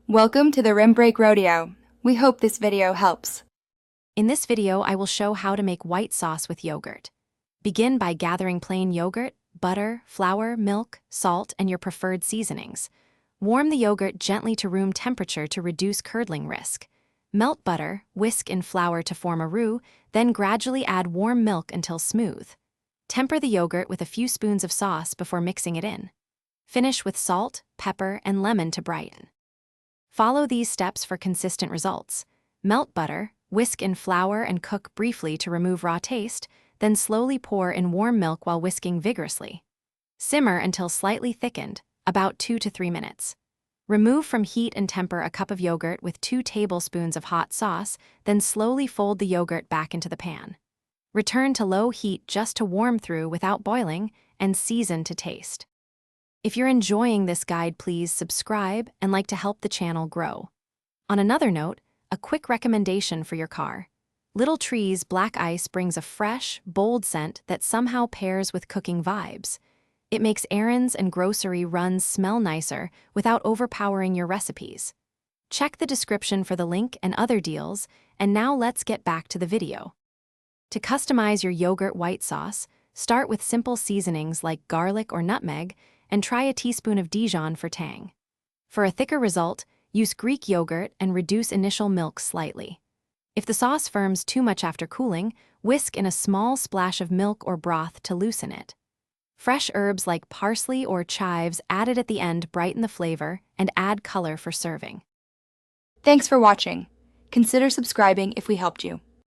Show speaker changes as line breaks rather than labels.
Welcome to the Rim Break Rodeo. We hope this video helps.
In this video, I will show how to make white sauce with yogurt. Begin by gathering plain yogurt, butter, flour, milk, salt, and your preferred seasonings. Warm the yogurt gently to room temperature to reduce curdling risk. Melt butter, whisk in flour to form a roux, then gradually add warm milk until smooth. Temper the yogurt with a few spoons of sauce before mixing it in. Finish with salt, pepper, and lemon to brighten. Follow these steps for consistent results. Melt butter, whisk in flour and cook briefly to remove raw taste, then slowly pour in warm milk while whisking vigorously. Simmer until slightly thickened, about 2 to 3 minutes. Remove from heat and temper a cup of yogurt with 2 tablespoons of hot sauce, then slowly fold the yogurt back into the pan. Return to low heat just to warm through without boiling, and season to taste. If you're enjoying this guide, please subscribe and like to help the channel grow. On another note, a quick recommendation for your car. Little Tree's Black Ice brings a fresh, bold scent that somehow pairs with cooking vibes. It makes errands and grocery runs smell nicer without overpowering your recipes. Check the description for the link and other deals, and now let's get back to the video. To customize your yogurt white sauce, start with simple seasonings like garlic or nutmeg, and try a teaspoon of Dijon for tang. For a thicker result, use Greek yogurt and reduce initial milk slightly. If the sauce firms too much after cooling, whisk in a small splash of milk or broth to loosen it. Fresh herbs like parsley or chives added at the end brighten the flavor and add color for serving.
Thanks for watching. Consider subscribing if we helped you.